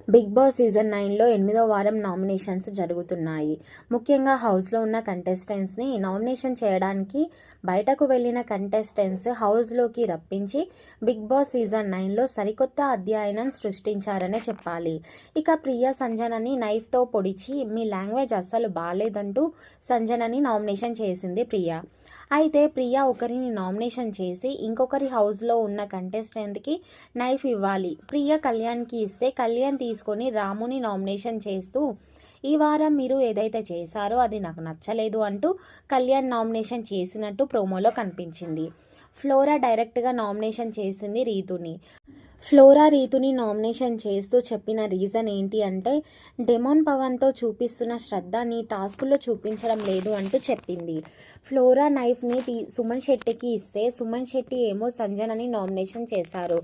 Big boss season 9లో 8వ వారం nominations జరుగుతున్నాయి. ముఖ్యంగా హౌస్లో ఉన్న కంటెస్టెంట్స్ని నామినేషన్ చేయడానికి బయటకు వెళ్లిన కంటెస్టెంట్స్ హౌస్లోకి రప్పించి బిగ్ బాస్ సీజన్ 9లో సరికొత్త అధ్యాయం సృష్టించారనే చెప్పాలి. ఇక ప్రియా సంజనని నైఫ్తో పొడిచి మీ లాంగ్వేజ్ అస్సలు బాలేదంటూ సంజనని నామినేషన్ చేసింది ప్రియా. అయితే ప్రియా ఒకరిని నామినేషన్ చేసి ఇంకొకరి హౌస్లో ఉన్న కంటెస్టెంట్కి నైఫ్ ఇవ్వాలి. ప్రియ కళ్యాణ్కి ఇస్తే కళ్యాణ్ తీసుకొని రాముని నామినేషన్ చేస్తూ ఈ వారం మీరు ఏదైతే చేశారో అది నాకు నచ్చలేదు అంటూ కళ్యాణ్ నామినేషన్ చేసినట్టు ప్రోమోలో కనిపించింది. ఫ్లోరా డైరెక్ట్గా నామినేషన్ చేసింది రీతుని. రీతుని నామినేషన్ చేస్తూ చెప్పిన రీజన్ ఏంటి అంటే డెమోన్ పవన్తో చూపిస్తున్న శ్రద్ధ నీ టాస్కుల్లో చూపించడం లేదు అంటూ చెప్పింది. ఫ్లోరా నైఫ్ని సుమన్ శెట్టికి ఇస్తే సుమన్ శెట్టి ఏమో సంజనని నామినేషన్ చేశారు.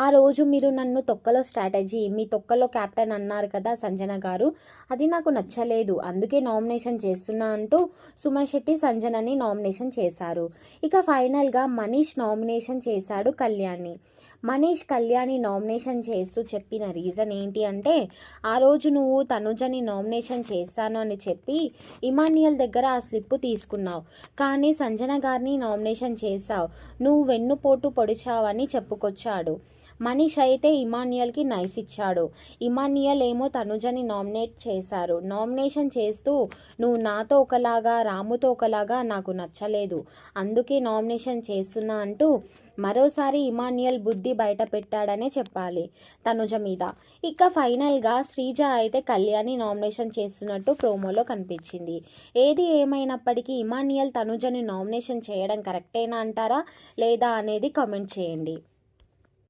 ఆ రోజు మీరు నన్ను తొక్కలో స్ట్రాటజీ మీ తొక్కలో క్యాప్టెన్ అన్నారు కదా సంజన గారు, అది నాకు నచ్చలేదు అందుకే నామినేషన్ చేస్తున్నా అంటూ సుమన్ శెట్టి సంజనని నామినేషన్ చేశారు. ఇక ఫైనల్గా మనీష్ నామినేషన్ చేశాడు కళ్యాణ్ని. మనీష్ కళ్యాణి నామినేషన్ చేస్తూ చెప్పిన రీజన్ ఏంటి అంటే ఆ రోజు నువ్వు తనుజని నామినేషన్ చేస్తాను అని చెప్పి ఇమాన్యుయల్ దగ్గర ఆ స్లిప్ తీసుకున్నావు, కానీ సంజన గారిని నామినేషన్ చేశావు, నువ్వు వెన్నుపోటు పొడిచావని చెప్పుకొచ్చాడు. మనీష్ అయితే ఇమాన్యుయల్కి నైఫ్ ఇచ్చాడు. ఇమాన్యుయల్ ఏమో తనుజని నామినేట్ చేశారు. నామినేషన్ చేస్తూ నువ్వు నాతో ఒకలాగా రాముతో ఒకలాగా నాకు నచ్చలేదు అందుకే నామినేషన్ చేస్తున్నా అంటూ మరోసారి ఇమాన్యుయల్ బుద్ధి బయట పెట్టాడనే చెప్పాలి తనుజ మీద. ఇక ఫైనల్గా శ్రీజ అయితే కళ్యాణి నామినేషన్ చేస్తున్నట్టు ప్రోమోలో కనిపించింది. ఏది ఏమైనప్పటికీ ఇమాన్యుయల్ తనుజని నామినేషన్ చేయడం కరెక్టేనా అంటారా లేదా అనేది కామెంట్ చేయండి.